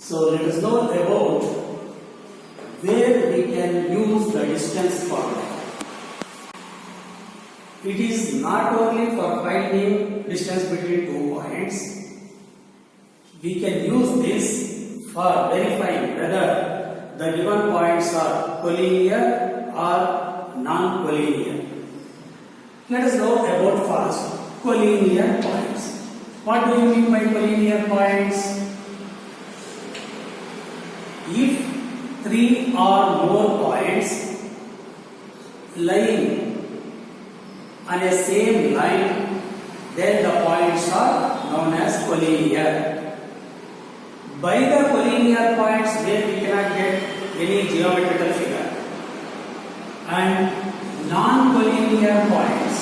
So let us know about where we can use the distance formula. It is not only for finding distance between 2 points. We can use this for verifying whether the given points are collinear or non-collinear. Let us know about first collinear points. What do you mean by collinear points? If 3 or more points lying on a same line, then the points are known as collinear. By the collinear points, where we cannot get any geometrical figure, and non-collinear points.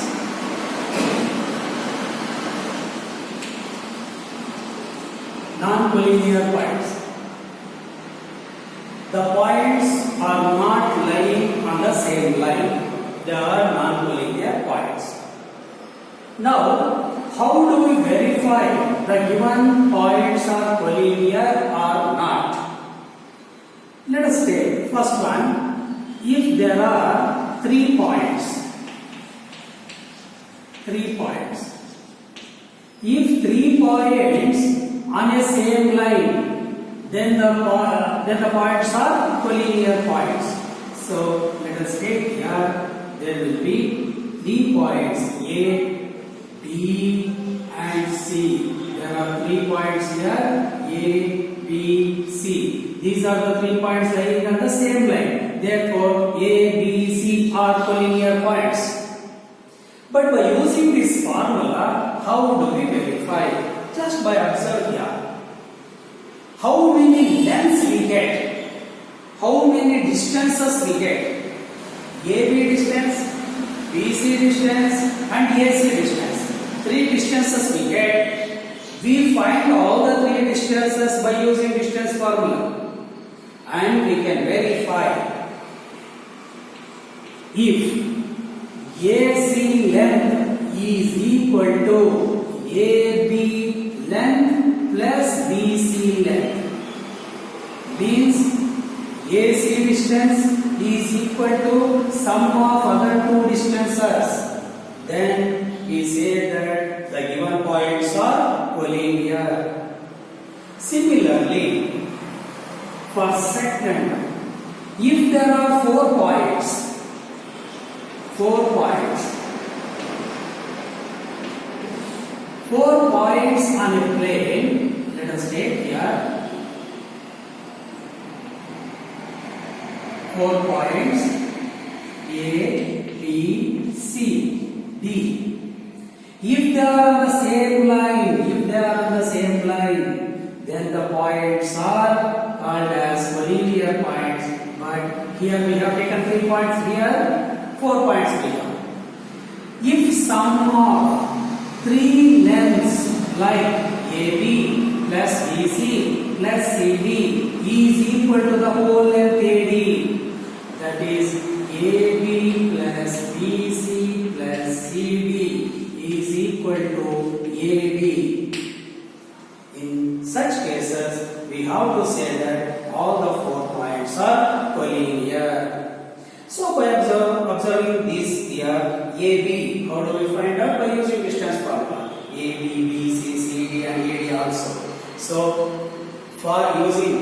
Non-collinear points. The points are not lying on the same line. They are non-collinear points. Now, how do we verify the given points are collinear or not? Let us take first one. If there are 3 points, if 3 points on a same line, then the points are collinear points. So let us take here, there will be 3 points A, B and C. There are 3 points here, A, B, C. These are the 3 points lying on the same line. Therefore, A, B, C are collinear points. But by using this formula, how do we verify? Just by observe here. How many lengths we get? How many distances we get? AB distance, BC distance and AC distance. 3 distances we get. We find all the 3 distances by using distance formula. And we can verify if AC length is equal to AB length plus BC length. Means AC distance is equal to sum of other 2 distances. Then we say that the given points are collinear. Similarly, for second, if there are 4 points on a plane, let us take here 4 points A, B, C, D. If they are on the same line, then the points are called as collinear points. But here we have taken 3 points here, 4 points here. If sum of 3 lengths like AB plus BC plus CD is equal to the whole length AD, that is AB plus BC plus CD is equal to AD. In such cases, we have to say that all the 4 points are collinear. So by observing this here, AB, how do we find out? By using distance formula. AB, BC, CD and AD also. So for using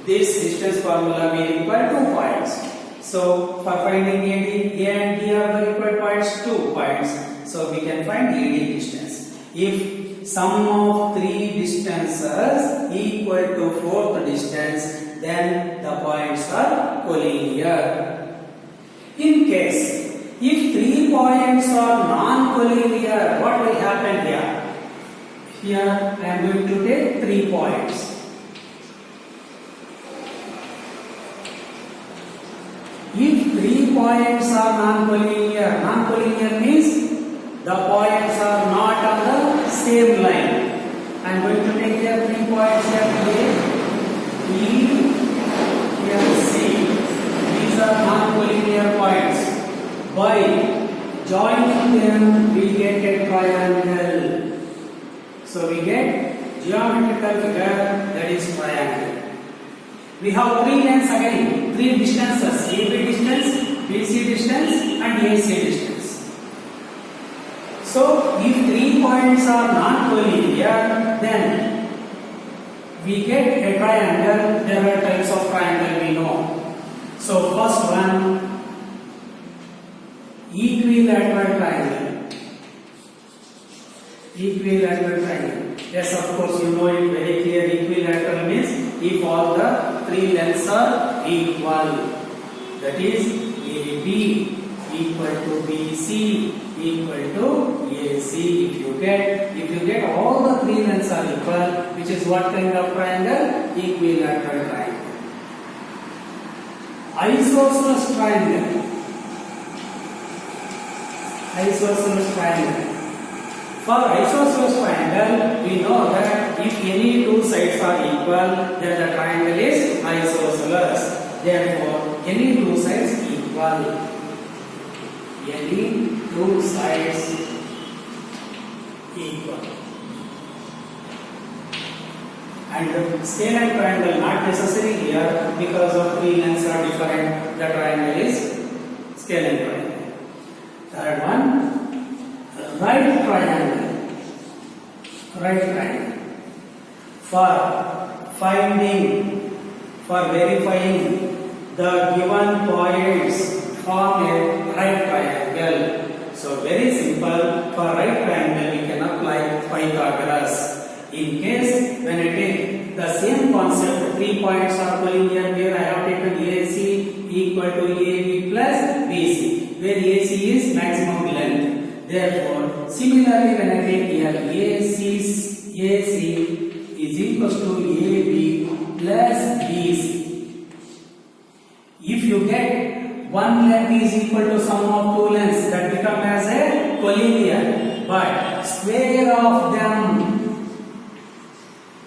this distance formula, we require 2 points. So for finding AD, A and D are the required points, 2 points. So we can find AD distance. If sum of 3 distances equal to 4th distance, then the points are collinear. In case if 3 points are non-collinear, what will happen here? Here I am going to take 3 points. If 3 points are non-collinear means the points are not on the same line. I am going to take here 3 points here, A, B, here C. These are non-collinear points. By joining them, we get a triangle. So we get geometrical figure, that is triangle. We have three lengths again, three distances, AB distance, BC distance and AC distance. So if 3 points are non-collinear, then we get a triangle. There are types of triangle we know. So first one, equilateral triangle. Equilateral triangle. Yes, of course, you know it very clear. Equilateral means if all the three lengths are equal. That is AB equal to BC equal to AC. If you get all the three lengths are equal, which is what kind of triangle? Equilateral triangle. Isosceles triangle. Isosceles triangle. For isosceles triangle, we know that if any two sides are equal, then the triangle is isosceles. Therefore, any two sides equal. Any two sides equal. And scale triangle not necessary here because of three lengths are different. The triangle is scale triangle. Third one, right triangle. Right triangle. For finding, for verifying the given points form a right triangle. So very simple. For right triangle we can apply Pythagoras. In case when I take the same concept, 3 points are collinear, where I have taken AC equal to AB plus BC, where AC is maximum length. Therefore, similarly when I take here AC is equals to AB plus BC. If you get one length is equal to sum of two lengths, that become as a collinear. But square of them,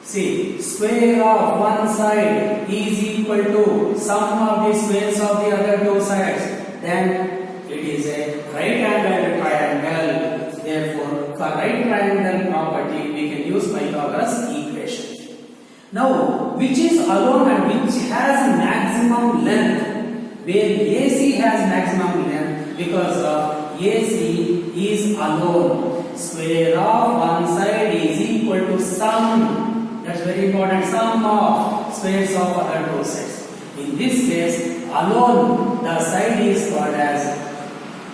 see, square of one side is equal to sum of the squares of the other two sides, then it is a right angled triangle. Therefore, for right triangle property, we can use Pythagoras equation. Now, which is alone and which has maximum length? Where AC has maximum length because of AC is alone. Square of one side is equal to sum. That's very important. Sum of squares of other two sides. In this case, alone the side is called as,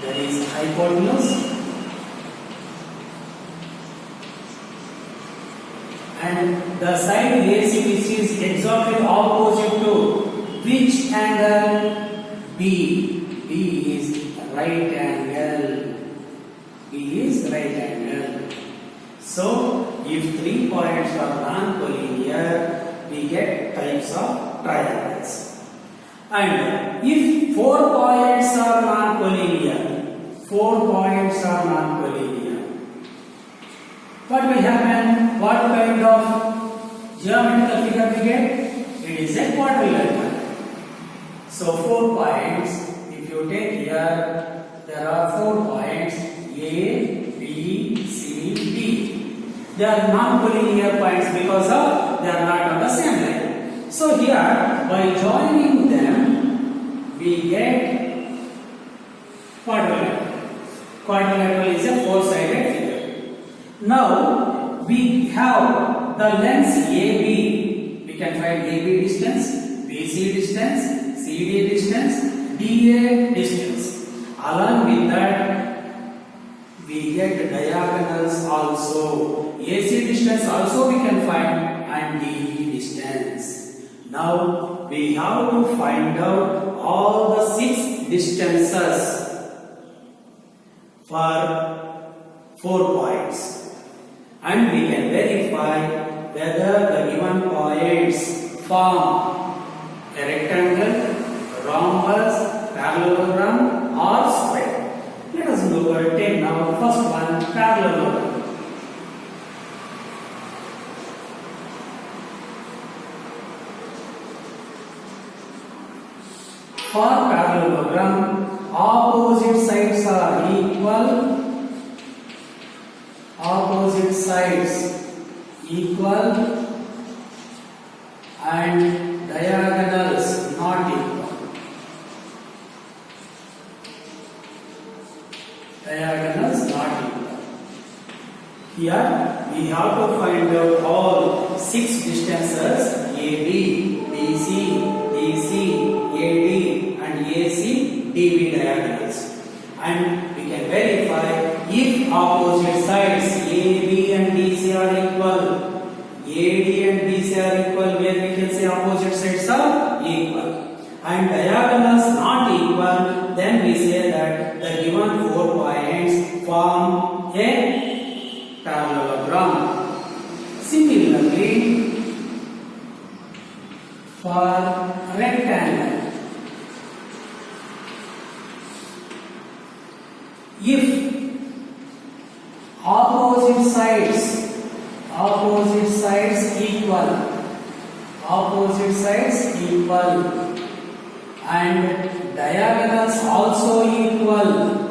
that is hypotenuse, and the side AC which is exactly opposite to which angle? B. B is right angle. B is right angle. So, if 3 points are non-collinear, we get types of triangles. And if 4 points are non-collinear, 4 points are non-collinear, what will happen? What kind of geometrical figure we get? It is a quadrilateral. So 4 points, if you take here, there are 4 points A, B, C, D. They are non-collinear points because of they are not on the same line. So here, by joining them, we get quadrilateral. Quadrilateral is a 4-sided figure. Now, we have the lengths AB. We can find AB distance, BC distance, CD distance, DA distance. Along with that, we get diagonals also. AC distance also we can find, and DE distance. Now we have to find out all the 6 distances for 4 points, and we can verify whether the given points form a rectangle, rhombus, parallelogram or square. Let us take now first one, parallelogram. For parallelogram, opposite sides are equal. Opposite sides equal and diagonal Here we have to find out all 6 distances AB, BC, DC, AD and AC DB diagonals, and we can verify if opposite sides AB and DC are equal. AD and BC are equal, where we can say opposite sides are equal, and diagonals not equal, then we say that the given 4 points form a parallelogram. Similarly, for rectangle, if opposite sides equal and diagonals also equal,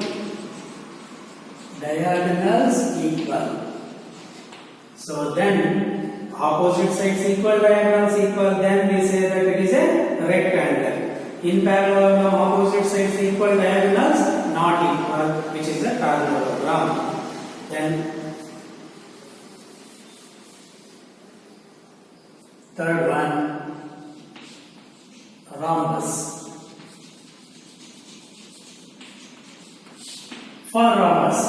so then opposite sides equal, diagonals equal, then we say that it is a rectangle. In parallelogram, opposite sides equal, diagonals not equal, which is a parallelogram. Then third one, rhombus. For rhombus,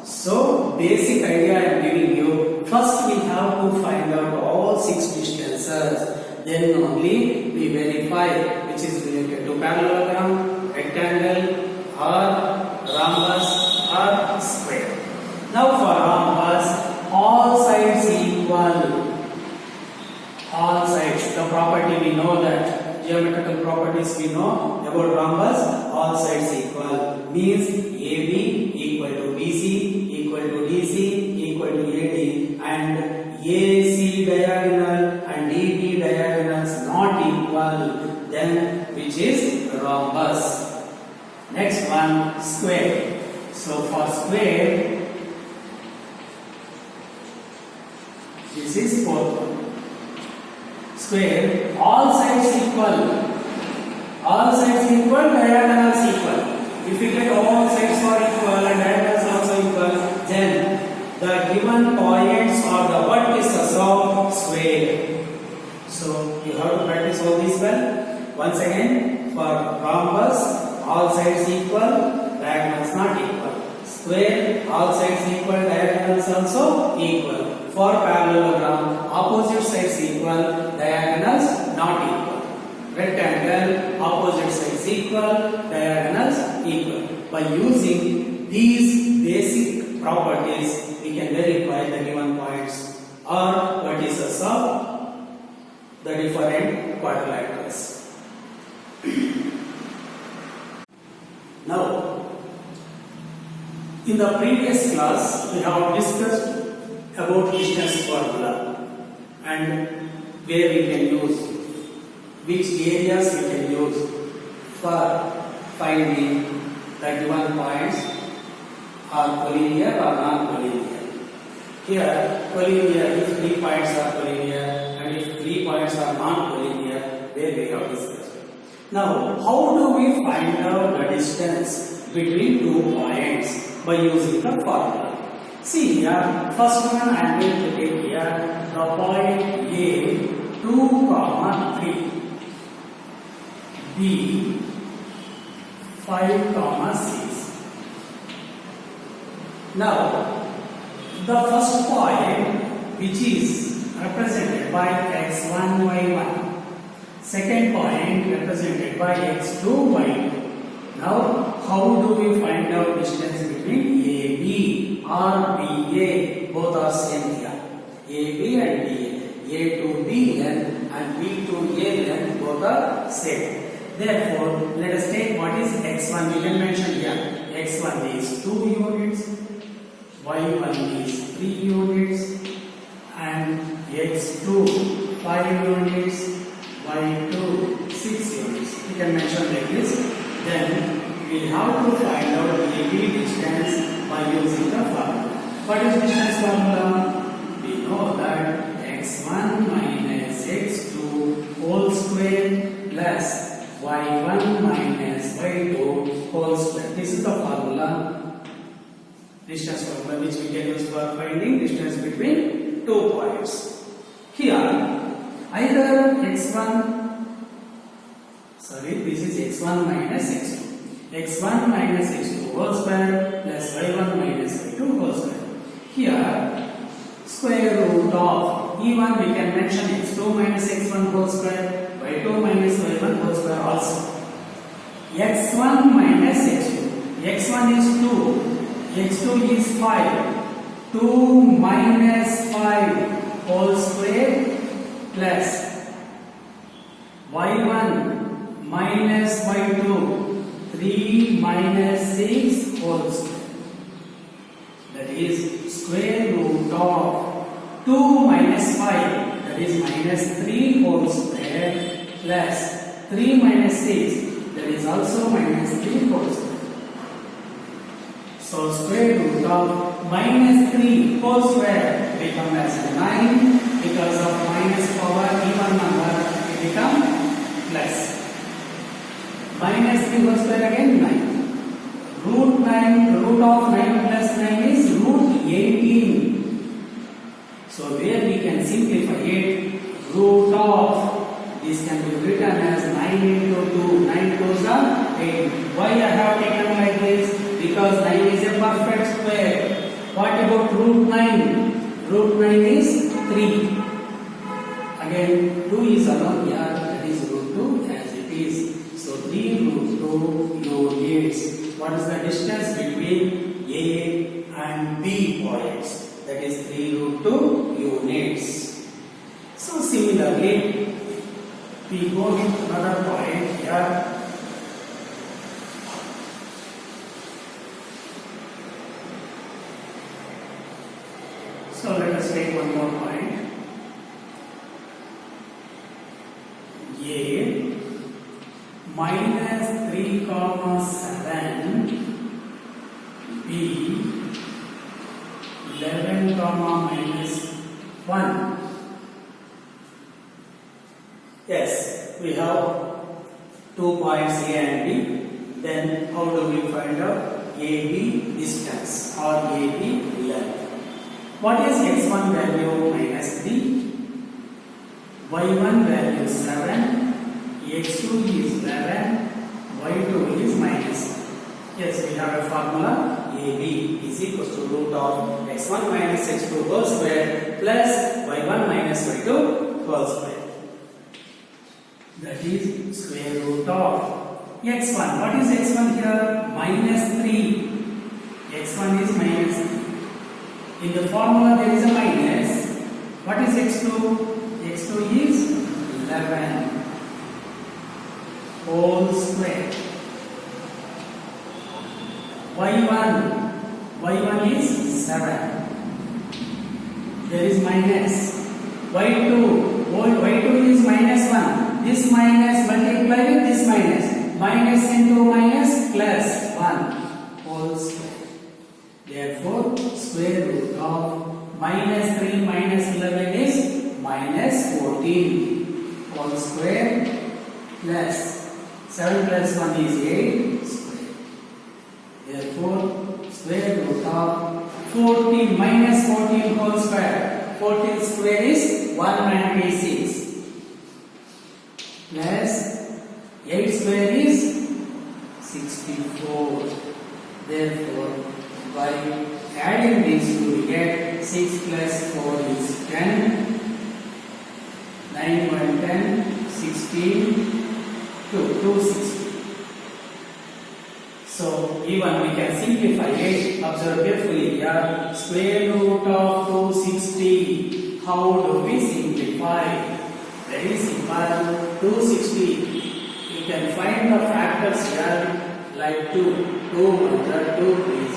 so basic idea I am giving you. First we have to find out all 6 distances, then only we verify which is related to parallelogram, rectangle or rhombus or square. Now for rhombus, all sides equal. All sides, the property we know that, geometrical properties we know about rhombus, all sides equal, means AB equal to BC equal to DC equal to AD, and AC diagonal and DB diagonals not equal, then which is rhombus. Next one, square. So for square, this is 4th one. Square, all sides equal, diagonals equal. If we get all sides are equal and diagonals also equal, then the given points are the vertices of square. So you have to practice all this well. Once again, for rhombus, all sides equal, diagonals not equal. Square, all sides equal, diagonals also equal. For parallelogram, opposite sides equal, diagonals not equal. Rectangle, opposite sides equal, diagonals equal. By using these basic properties, we can verify the given points or vertices of the different quadrilaterals. Now, in the previous class, we have discussed about distance formula and where we can use, which areas we can use for finding the given points are collinear or non-collinear. Here, collinear if 3 points are collinear and if 3 points are non-collinear, where we have discussed. Now, how do we find out the distance between 2 points by using the formula? See here, first one I am going to take here the point A, 2, 3, B, 5, 6. Now, the first point which is represented by x1, y1, second point represented by x2, y2. Now, how do we find out distance between AB or BA? Both are same here. AB and BA. A to B length and B to A length both are same. Therefore, let us take what is x1. We can mention here. x1 is 2 units, y1 is 3 units, and x2 5 units, y2 6 units. We can mention like this. Then we have to find out the AB distance by using the formula. What is distance formula? We know that x1 minus x2 whole square plus y1 minus y2 whole square. This is the formula. Distance formula which we can use for finding distance between two points. Here, either this is x1 minus x2. x1 minus x2 whole square plus y1 minus y2 whole square. Here, square root of even we can mention x2 minus x1 whole square, y2 minus y1 whole square also. x1 minus x2. x1 is 2, x2 is 5. 2 minus 5 whole square plus y1 minus y2 3 minus 6 whole square. That is square root of 2 minus 5, that is minus 3 whole square plus 3 minus 6, that is also minus 3 whole square. So square root of minus 3 whole square become as 9. Because of minus power even number it become plus. Minus 3 whole square again 9. Root of 9 plus 9 is root 18. So where we can simplify it, root of this can be written as 9 into 2. 9 goes up 8. Why I have taken like this? Because 9 is a perfect square. What about root 9? Root 9 is 3. Again 2 is alone here, that is root 2 as it is. So 3 root 2 units. What is the distance between A and B points? That is 3 root 2 units. So similarly, we go to another point here. So let us take one more point. A minus 3 comma 7, B 11 comma minus 1. Yes, we have 2 points A and B. Then how do we find out AB distance or AB length? What is x1 value minus 3? y1 value 7, x2 is 11, y2 is minus 1. Yes, we have a formula AB is equals to root of x1 minus x2 whole square plus y1 minus y2 whole square. That is square root of x1. What is x1 here? Minus 3. x1 is minus 3. In the formula there is a minus. What is x2? x2 is 11 whole square. y1 is 7. There is minus. y2 is minus 1. This minus multiply with this minus. Minus into minus plus 1 whole square. Therefore, square root of minus 3 minus 11 is minus 14 whole square plus 7 plus 1 is 8 square. Therefore, square root of 14 minus 14 whole square. 14 square is 196 plus 8 square is 64. Therefore, by adding these two, we get 6 plus 4 is 10, 9 1 10, 16, 2 16. So even we can simplify it. Observe carefully here. Square root of 260. How do we simplify? Very simple. 260. You can find the factors here like 2. 2 1 2 is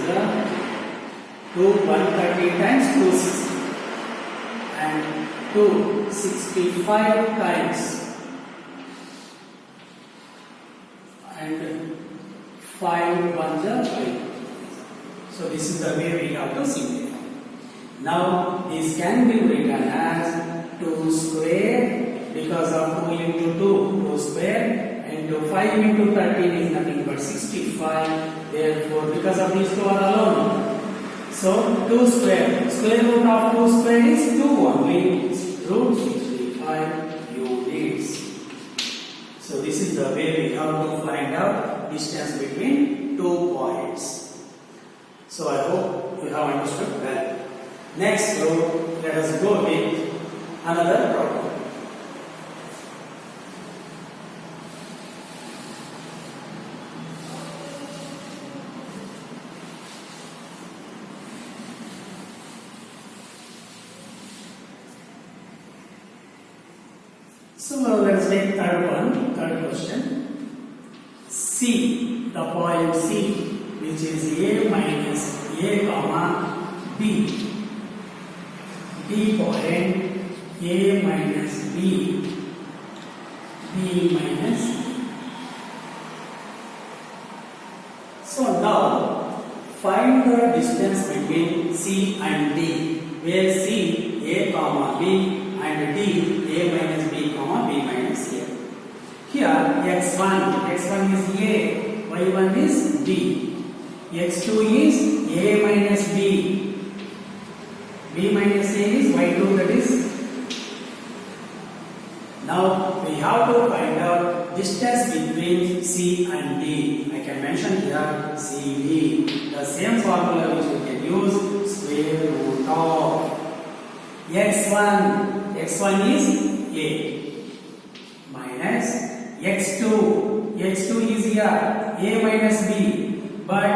2 130 times 260 and 265 times and 5 1 5. So this is the way we have to simplify. Now this can be written as 2 square because of 2 into 2 square. And 5 into 13 is nothing but 65. Therefore, because of these two are alone, So 2 square. Square root of 2 square is 2 only. Root 65 units. So this is the way we have to find out distance between 2 points. So I hope you have understood well. Next group, let us go with another problem. So let us take third question. C, the point C, which is A minus A comma B. B point A minus B, B minus B. So now find the distance between C and D, where C, A comma B, and D, A minus B comma B minus A. Here x1 is A, y1 is B, x2 is A minus B, B minus A is y2, that is. Now we have to find out distance between C and D. I can mention here CD. The same formula which we can use, square root of x1 is A minus x2 is here A minus B, but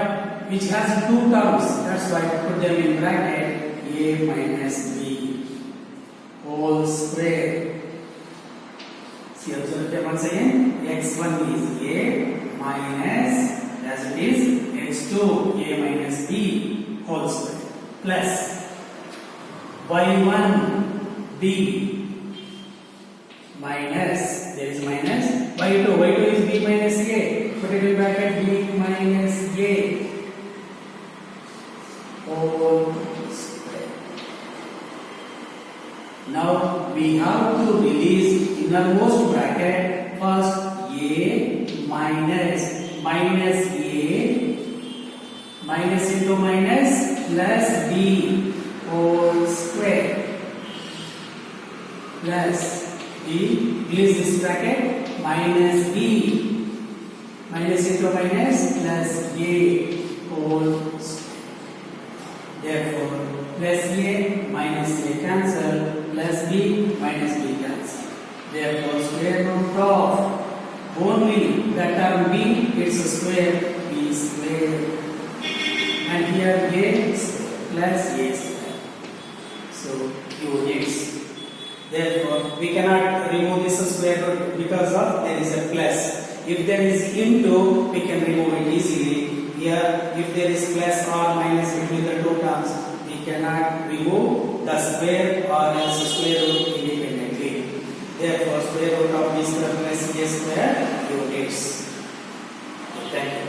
which has two terms, that's why I put them in bracket, A minus B whole square. See, observe it once again, x1 is A minus, as it is, x2 A minus B whole square plus y1 B minus, there is minus, y2 is B minus A, put it in bracket, B minus A whole square. Now we have to release innermost bracket first, A minus A minus into minus plus B whole square plus B, release this bracket, minus B minus into minus plus A whole square. Therefore plus A minus A cancel, plus B minus B cancel. Therefore square root of only the term B, it's a square, B square, and here A square plus A square. So units. Therefore we cannot remove this square root because of there is a plus. If there is into, we can remove it easily. Here if there is plus or minus between the two terms, we cannot remove the square or else square root independently. Therefore square root of B square plus A square units. Thank you.